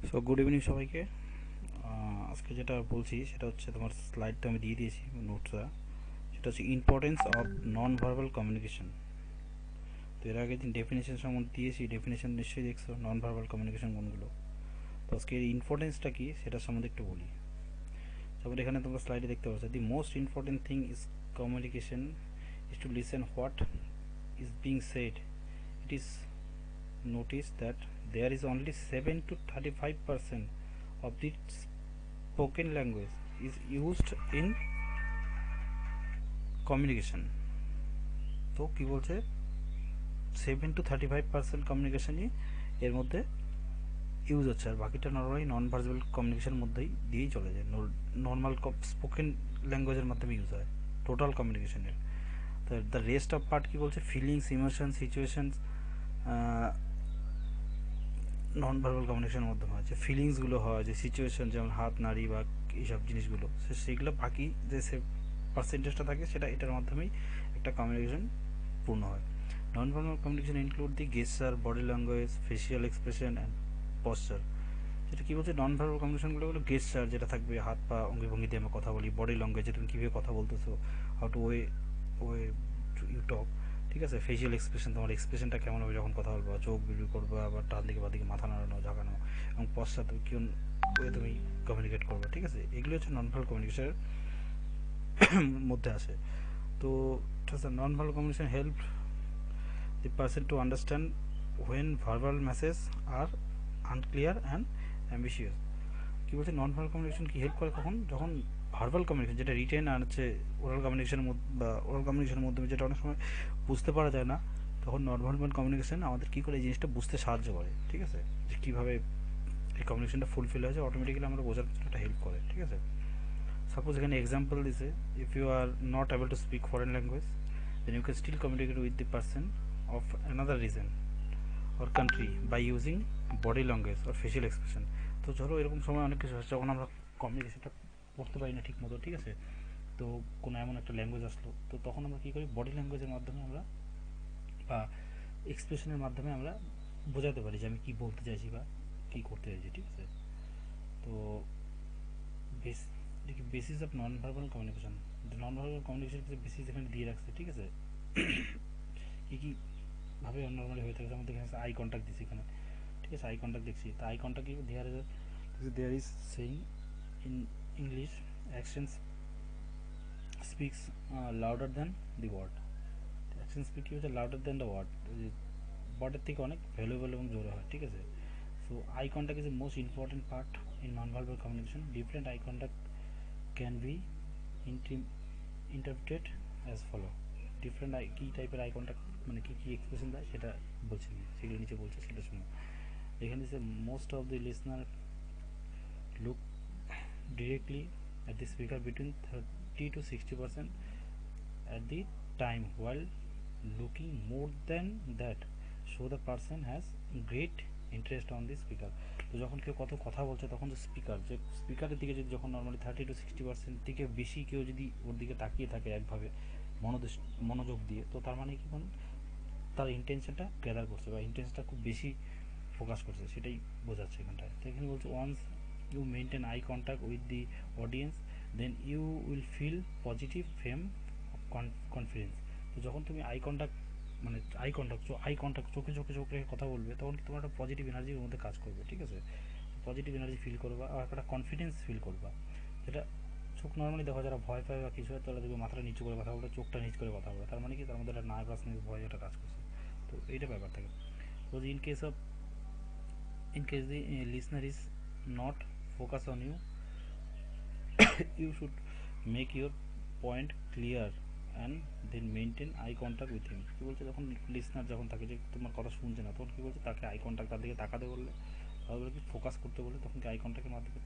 So good evening সবাইকে। আজকে যেটা বলছি সেটা হচ্ছে, তোমার স্লাইডটা আমি দিয়ে দিয়েছি নোটসটা। সেটা হচ্ছে importance of non verbal communication. তো এর আগে দিন ডেফিনেশন সম্বন্ধে দিয়েছি, ডেফিনেশন নিশ্চয়ই দেখছো নন ভার্বাল কমিউনিকেশন কোনগুলো। তো আজকে এর ইম্পর্টেন্সটা কী সেটা সম্বন্ধে একটু বলি। তারপরে এখানে তোমরা স্লাইডে দেখতে পাচ্ছ, the most important thing is communication is to listen what is being shed. It is notice that there is only 7 to 35% of the spoken language is used in communication. তো কি বলছে, 7 to 35% কমিউনিকেশনই এর মধ্যে ইউজ হচ্ছে, আর বাকিটা normally নন verbal communication মধ্যেই দিয়েই চলে যায়। নর্মাল স্পোকেন ল্যাঙ্গুয়েজের মাধ্যমে ইউজ হয় টোটাল কমিউনিকেশনের। তো দ্য রেস্ট অফ পার্ট কি বলছে, feelings, emotion, situations non verbal কমিউনিকেশনের মাধ্যমে হয়। যে ফিলিংসগুলো হয়, যে সিচুয়েশন, যেমন হাত নাড়ি বা এইসব জিনিসগুলো, সেগুলো বাকি যে পার্সেন্টেজটা থাকে সেটা এটার মাধ্যমেই একটা কমিউনিকেশন পূর্ণ হয়। নন verbal communication include the গেস্টার, body language, facial expression and posture. যেটা কী বলছে, নন ভার্বাল কমিউনিকেশনগুলো হলো গেস্টার, যেটা থাকবে হাত পা অঙ্গভঙ্গি দিয়ে আমরা কথা বলি। বডি ল্যাঙ্গুয়েজ, তুমি কীভাবে কথা বলতেছো, how to way way you talk. ঠিক আছে। ফেসিয়াল এক্সপ্রেশন, তোমার এক্সপ্রেশনটা কেমন হবে যখন কথা বলবো, চোখ বিড়বিড় করবে, আবার ডান দিকে বা দিকে মাথা নাড়ানো ঝাঁকানো, এবং পশ্চাৎ কোন ওয়ে তুমি কমিউনিকেট করবে। ঠিক আছে, এগুলো হচ্ছে নন ভার্বাল কমিউনিকেশনের মধ্যে আসে। তো নন verbal communication help the person to understand when verbal messages are unclear and ambiguous. কি বলছে, নন ভার্বাল কমিউনিকেশন কি হেল্প করে কখন, যখন ভার্বাল কমিউনিকেশন যেটা রিটেন আর হচ্ছে ওরাল কমিউনিকেশনের মধ্যে বা ওরাল কমিউনিকেশনের মাধ্যমে যেটা অনেক সময় বুঝতে পারা যায় না, তখন নন ভার্বাল কমিউনিকেশন আমাদের কী করে এই জিনিসটা বুঝতে সাহায্য করে। ঠিক আছে, যে কীভাবে এই কমিউনিকেশনটা ফুলফিল হয়েছে, অটোমেটিক্যালি আমরা বোঝার পিছনে একটা হেল্প করে। ঠিক আছে, সাপোজ এখানে এক্সাম্পল দিছে, if you are not able to speak foreign language then you can still communicate with the person of another region or country by using body language or facial expression. তো ধরো এরকম সময় অনেক কিছু আছে যখন আমরা কমিউনিকেশনটা করতে পারি না ঠিক মতো। ঠিক আছে, তো কোনো এমন একটা ল্যাঙ্গুয়েজ আসলো, তো তখন আমরা কী করি, বডি ল্যাঙ্গুয়েজের মাধ্যমে আমরা বা এক্সপ্রেশনের মাধ্যমে আমরা বোঝাতে পারি যে আমি কী বলতে চাইছি বা কী করতে চাইছি। ঠিক আছে, তো basis of non verbal communication, non verbal communication কিছু বেসিস এখানে দিয়ে রাখছে। ঠিক আছে, কী কী ভাবে নর্মালি হয়ে থাকে, যেমন এখানে আই কন্ট্যাক্ট দিচ্ছি এখানে। ঠিক আছে, আই কন্ট্যাক্ট দেখছি, তো আই কন্ট্যাক্ট কি there is saying in English actions speaks louder than the word. Action speak কি হচ্ছে, লাউডার দ্যান দ্য ওয়ার্ড, ওয়ার্ডের থেকে অনেক ভ্যালুয়েবল এবং জোরে হয়। ঠিক আছে, so eye contact is the most important part in non verbal communication. Different eye contact can be interpreted as follow. Different কী টাইপের আই কন্ট্যাক্ট মানে কী কী এক্সপ্রেশন দেয় সেটা বলছি, সেগুলো নিচে বলছে, সেটা শুনো। এখানে দিচ্ছে most of the listener look directly at the speaker between 30 to 60% at the time, while looking more than that show the person has great interest on the speaker. তো যখন কেউ কত কথা বলছে তখন যে স্পিকারের দিকে যদি যখন নর্মালি 30 to 60% থেকে বেশি কেউ যদি ওর দিকে তাকিয়ে থাকে একভাবে মনোযোগ দিয়ে, তো তার মানে কি, তার ইন্টেনশনটা গ্যাদার করছে বা ইন্টেনশনটা খুব বেশি ফোকাস করছে, সেটাই বোঝাচ্ছে এখানটায়। তো এখানে বলছে once you maintain eye contact with the audience then you will feel positive fame confidence. তো যখন তুমি আই কন্ট্যাক্ট চোখে চোখে চোখ রেখে কথা বলবে, তখন তোমার একটা পজিটিভ এনার্জির মধ্যে কাজ করবে। ঠিক আছে, পজিটিভ এনার্জি ফিল করবা আর একটা কনফিডেন্স ফিল করবা, যেটা চোখ নর্মালি দেখো যারা ভয় পায় বা কিছু হয় তাহলে দেখবে মাথাটা নিচু করে কথা বলে, চোখটা নিচ করে কথা বলে, তার মানে কি তার মধ্যে একটা নার্ভাসনেস ভয় একটা কাজ করছে। তো এইটা ব্যাপার থাকে। তো in case the listener is not focus on you, you should make your point clear and then maintain eye contact with him. কি বলছে, যখন লিসনার যখন থাকে যে তোমার কথা শুনছে না, তখন কি বলছে, তাকে আই কন্ট্যাক্ট, তার দিকে তাকাতে বললে, তারপরে কি ফোকাস করতে বলে, তখন কি আই কন্ট্যাক্টের মাধ্যমে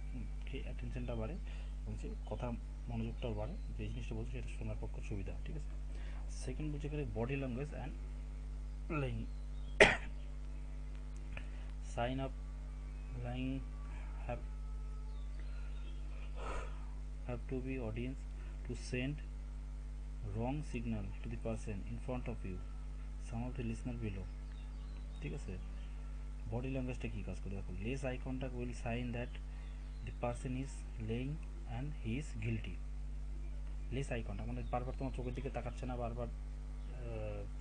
কি অ্যাটেনশনটা বাড়ে এবং যে কথা মনোযোগটাও বাড়ে, যে জিনিসটা বলছে সেটা শোনার পক্ষে সুবিধা। ঠিক আছে, সেকেন্ড বলছে এখানে body language and lying sign up lying have to be audience to send wrong signal to the person in front of you, some of the listener below. ঠিক আছে, বডি ল্যাঙ্গুয়েজটা কী কাজ করে দেখো, less eye contact will sign that the person is laying and he is guilty. Less eye contact মানে বারবার তোমার চোখের দিকে তাকাচ্ছে না, বারবার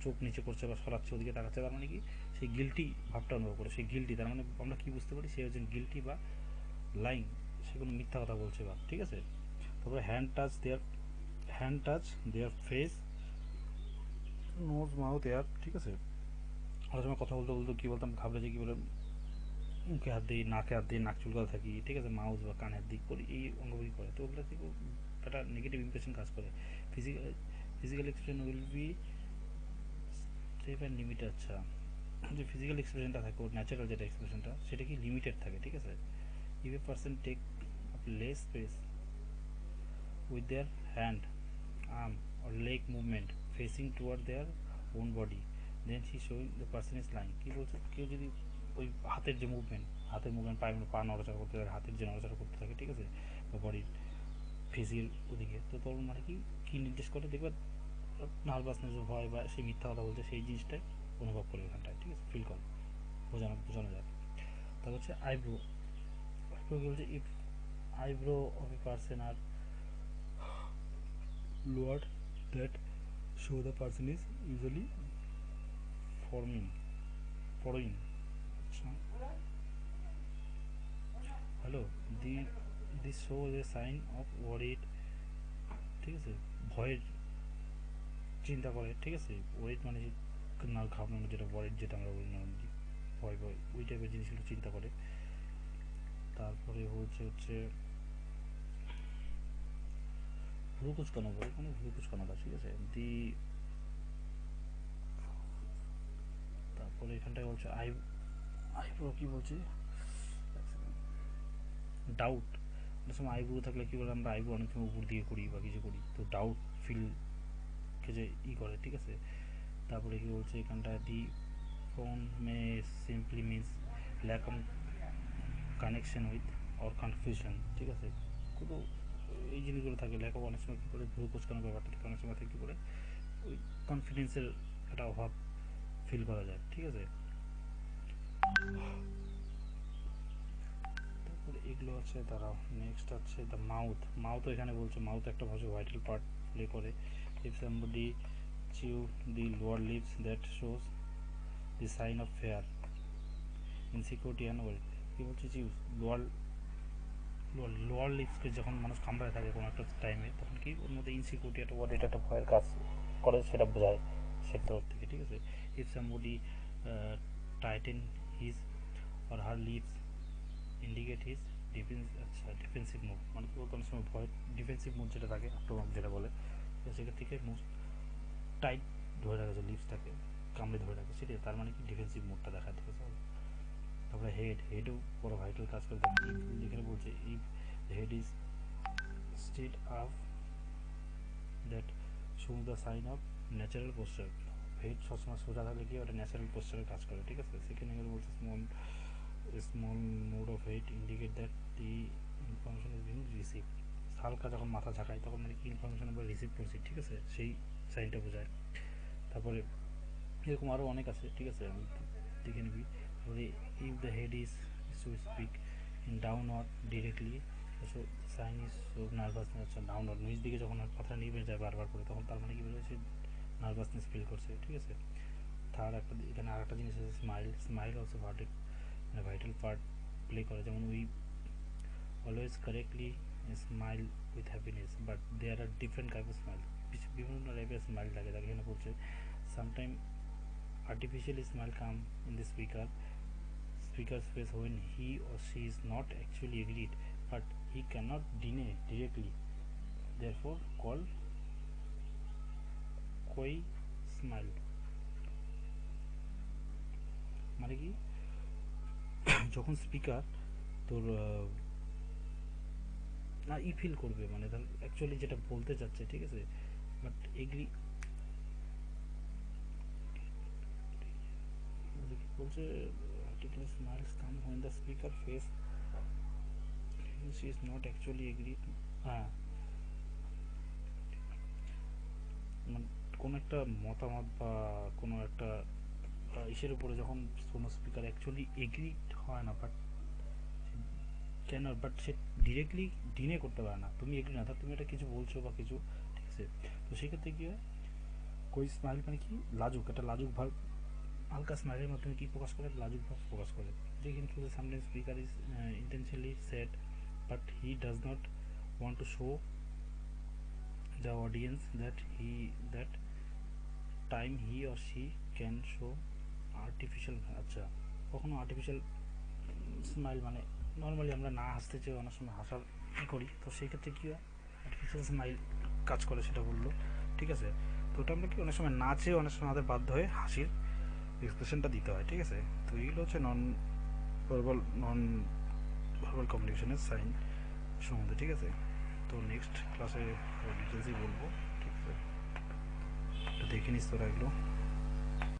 চোখ নিচে করছে বা সরাচ্ছে ওদিকে তাকাচ্ছে, তার মানে কি সেই গিলটি ভাবটা অনুভব করে, সেই গিলটি, তার মানে আমরা কি বুঝতে পারি সে একজন গিলটি বা লাইং, সে কোনো মিথ্যা কথা বলছে বা, ঠিক আছে। তারপরে হ্যান্ড টাচ দেয়ার ফেস, নোজ মাউথ এয়ার, ঠিক আছে। আমরা সময় কথা বলতে বলতে কী বলতাম, ঘাবড়ে যে কী বলে মুখে হাত দিই, নাকে হাত দিই, নাক চুলকাতে থাকি, ঠিক আছে, মাউথ বা কানে হাত দিই করি, এই অঙ্গভঙ্গি করে, তো ওগুলো থেকে একটা নেগেটিভ ইমপ্রেশন কাজ করে। Physical expression will be step and limited. আচ্ছা, যে ফিজিক্যাল এক্সপ্রেশনটা থাকে ওর ন্যাচারাল যেটা এক্সপ্রেশনটা সেটা কি লিমিটেড থাকে, ঠিক আছে। If a person take up less space with their hand, arm or leg movement facing toward their own body, then she showing the person is lying। কি বলছে, কেউ যদি ওই হাতের মুভমেন্ট পা নড়াচড়া করতে থাকে, হাতের যে নড়াচড়া করতে থাকে, ঠিক আছে, বা বডির ফেসির ওদিকে, তো তখন মানে কি কী নির্দেশ করে দেখবে, নার্ভাসনেস, ভয় বা সে মিথ্যা কথা বলছে সেই জিনিসটাই অনুভব করে ওখানটায়, ঠিক আছে, ফিল করে, বোঝানো যায়। তারপর হচ্ছে আইব্রো কি বলছে, if eyebrow of a person are lowered that show the person is usually following। Hello, the this show is a sign of worried, ঠিক আছে, ভয়ের চিন্তা করে, ঠিক আছে, ওয়ারিড মানে না ঘাবড়ানো, যেটা ওয়ারিড যেটা আমরা বলি নর্মালি ভয় ওই টাইপের জিনিসগুলো চিন্তা করে। তারপরে হচ্ছে ভ্রু কুচকানো বলে, কোনো ভ্রু কুচকানোটা, ঠিক আছে, তারপরে এখানটায় বলছে আইব্রো কি বলছে, ডাউট, অনেক সময় আইব্রো থাকলে কী করে আমরা আইব্রো অনেক সময় উপর দিকে করি বা কিছু করি, তো ডাউট ফিলকে যে করে, ঠিক আছে। তারপরে কি বলছে এখানটা, the frown may simply means lack of connection with or confusion, ঠিক আছে, কোনো এই জিনিসগুলো থাকে, ল্যাক অফ, অনেক সময় কী করে ভ্রু কোচকানোর ব্যাপারটা থাকে, অনেক সময় থেকে কী করে ওই কনফিডেন্সের একটা অভাব ফিল করা যায়, ঠিক আছে। তারপরে এগুলো আছে, দাঁড়াও, নেক্সট আছে দ্য মাউথ এখানে বলছে মাউথ একটা ভাষা ভাইটাল পার্ট প্লে করে। If somebody chew the lower lips that shows the sign of fear, insecurity and worry. কী বলছে, চিউ লোয়ার লিপসকে যখন মানুষ কামড়ায় থাকে কোনো একটা টাইমে, তখন কি ওর মধ্যে ইনসিকিউরিটি একটা ওয়ারিটা একটা ভয়ের কাজ করে, সেটা বোঝায় সে তরফ থেকে, ঠিক আছে। If somebody tighten his or her lips indicate his defensive move, মানে কি বলতো, অনেক সময় ভয় ডিফেন্সিভ মুভ যেটা থাকে, আক্রমণ যেটা বলে, তো সেখান থেকে মুভ টাইট ধরে রাখে, লিপসটাকে কামড়ে ধরে রাখে, সেটাই তার মানে কি ডিফেন্সিভ মুভটা দেখা, ঠিক আছে। তারপরে হেডও বড় ভাইটাল কাজ করে, এখানে বলছে if head is straight up that shows the sign of natural posture. Head সবসময় সোজা থাকলে কি ওটা ন্যাচারাল পোস্টারের কাজ করে, ঠিক আছে। সেকেন্ড এখানে বলছে small node of height indicate that the information is being received। হালকা যখন মাথা ঝাঁকায় তখন মানে কি ইনফরমেশন আমরা রিসিভ করছি, ঠিক আছে, সেই সাইনটা বোঝায়। তারপরে এরকম আরও অনেক আছে, ঠিক আছে, আমি দেখে নিবি। তারপরে if the head is to speak in downward directly, so sign is so nervousness. আচ্ছা, ডাউনওয়ার্ড নিচ দিকে যখন কথা নিয়ে যায় বারবার করে, তখন তার মানে কি বোঝাচ্ছে নার্ভাসনেস ফিল করছে, ঠিক আছে। এখানে আর একটা জিনিস আছে, smile also vital part play করে, যেমন we always correctly smile with happiness, but there are different type of smile, বিভিন্ন টাইপের স্মাইল থাকে, তাকে এখানে বলছে sometime artificial smile come in the speaker's face when he or she is not actually agreed, but he cannot deny directly, therefore called coy smile। মানে কি যখন speaker তোর না ফিল করবে, মানে ধর অ্যাকচুয়ালি যেটা বলতে চাচ্ছে, ঠিক আছে, বাট এগ্রি বলছে articulate smiles come when the speaker face she is not actually agreed। হ্যাঁ, মানে কোনো একটা মতামত বা কোনো একটা ইসের উপরে যখন কোনো স্পিকার অ্যাকচুয়ালি এগ্রি হয় না, বাট কেন, বাট সে ডিরেক্টলি ডিনে করতে পারে না, তুমি এগ্রি না, তুমি এটা কিছু বলছো বা কিছু, ঠিক আছে। তো সেক্ষেত্রে কী হয়, কই স্মাইল মানে কি, লাজুক, একটা লাজুক ভাব, হালকা স্মাইলের মাধ্যমে কি প্রকাশ করে, লাজুক ভাব প্রকাশ করে। যে কিন্তু sometime speaker is intentionally shed but he does not want to show the audience that time he or she can show artificial, আচ্ছা, কখনো আর্টিফিশিয়াল স্মাইল মানে নর্মালি আমরা না হাসতে চেয়ে অনেক সময় হাসার করি, তো সেই ক্ষেত্রে কী হয়, আর্টিফিশিয়াল স্মাইল কাজ করে, সেটা বললো, ঠিক আছে। তো ওটা আমরা কি অনেক সময় না চেয়ে অনেক সময় আমাদের বাধ্য হয়ে হাসির এক্সপ্রেশনটা দিতে হয়, ঠিক আছে। তো এইগুলো হচ্ছে নন ভার্বাল কমিউনিকেশনের সাইন সম্বন্ধে, ঠিক আছে। তো নেক্সট ক্লাসে ডিটেলসই বলবো, ঠিক আছে। তো দেখে নিস তোরা এগুলো।